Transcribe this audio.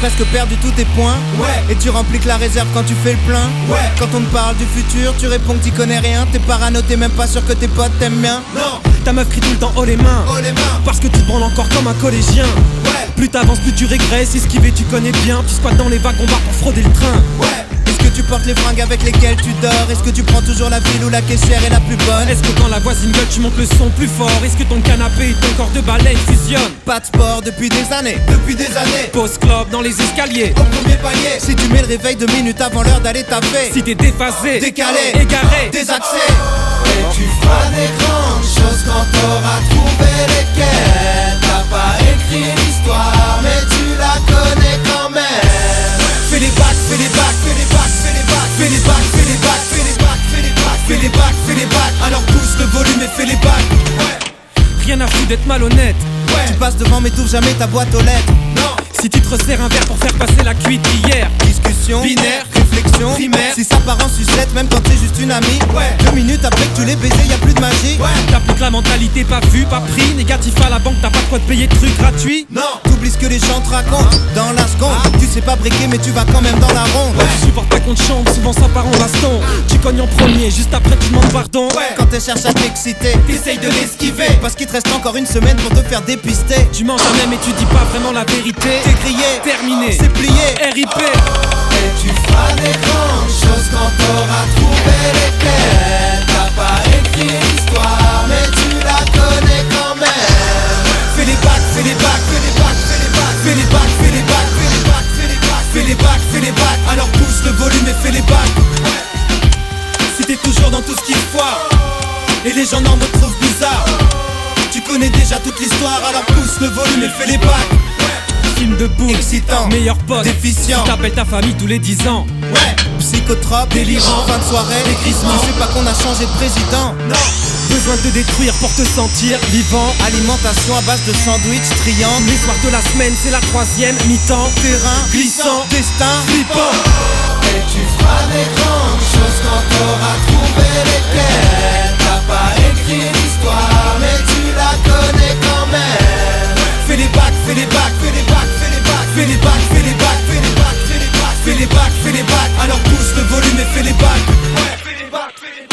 presque perdu tous tes points. Ouais. Et tu remplis que la réserve quand tu fais le plein. Ouais. Quand on te parle du futur, tu réponds que t'y connais rien. T'es parano, t'es même pas sûr que tes potes t'aiment bien. Non, Ta meuf crie tout le temps haut les mains, oh les mains. parce que tu te branles encore comme un collégien. Ouais, Plus t'avances, plus tu régresses, esquiver tu connais bien. Tu squattes dans les wagons-bars pour frauder le train. ouais. Est-ce que tu portes les fringues avec lesquelles tu dors? Est-ce que tu prends toujours la ville où la caissière est la plus bonne? Est-ce que quand la voisine gueule tu montes le son plus fort? Est-ce que ton canapé et ton corps de balai fusionnent? Pas de sport depuis des années. Depuis des années, Pause club dans les escaliers. au premier palier, Si tu mets le réveil 2 minutes avant l'heure d'aller taper, Si t'es déphasé, décalé, égaré, désaxé. et tu feras des grandes choses quand t'auras trouvé lesquelles. T'as pas écrit l'histoire, mais tu la connais quand même. fais les bacs, fais les bacs, fais les bacs, fais les bacs, fais les bacs, fais les bacs, fais les bacs, fais les bacs, fais les bacs, fais les bacs. Alors pousse le volume et fais les bacs. Rien à foutre d'être malhonnête. Tu passes devant mais t'ouvres jamais ta boîte aux lettres. Non, Si tu te resserres un verre pour faire passer la cuite d'hier. Discussion, Binaire, réflexion, primaire. Si ça part en sucette, même quand t'es juste une amie. Ouais. 2 minutes après que tu l'aies baisé, y a plus de magie. T'appliques la mentalité pas vue, pas pris. Négatif à la banque, t'as pas de quoi te payer de trucs gratuits. non, T'oublies ce que les gens te racontent dans la seconde. Tu sais pas briquer mais tu vas quand même dans la ronde. Tu supportes pas qu'on te chante, souvent ça part en baston. Tu cognes en premier, juste après tu demandes pardon. Quand elles cherchent à t'exciter, t'essayes de l'esquiver. parce qu'il te reste encore une semaine pour te faire dépister. Tu mens jamais mais tu dis pas vraiment la vérité. T'es grillé, Terminé, c'est plié. RIP. Et tu feras des grandes choses quand t'auras trouvé lesquelles. T'as pas écrit l'histoire, mais tu la connais quand même. Fais les bacs, fais les bacs, fais les bacs, fais les bacs, fais les bacs, fais les bacs, fais les bacs, fais les bacs, fais les bacs, fais les bacs. Alors pousse le volume et fais les bacs. Si t'es toujours dans tout ce qui foire et les gens n'en me trouvent bizarre, tu connais déjà toute l'histoire, alors pousse le volume et fais les bacs. Film de boule, Excitant, meilleur pote, déficient. tu t'appelles ta famille tous les 10 ans. Ouais, psychotrope, Délirant. fin de soirée, Décrissement. Tu sais pas qu'on a changé de président. Besoin de te détruire pour te sentir vivant. Alimentation à base de sandwich, triangle, Les soirs de la semaine, c'est la 3e mi-temps. terrain, Glissant. destin, Flippant. Et tu feras des grandes choses quand t'auras trouvé lesquelles. T'as pas écrit l'histoire, mais tu la connais quand même. Fais les bacs, fais les bacs, fais les bacs, fais les bacs, fais les bacs, fais les bacs, fais les bacs, fais les bacs, fais les bacs, fais les bacs. Alors pousse le volume et fais les bacs. Fais les bacs, fais les bacs.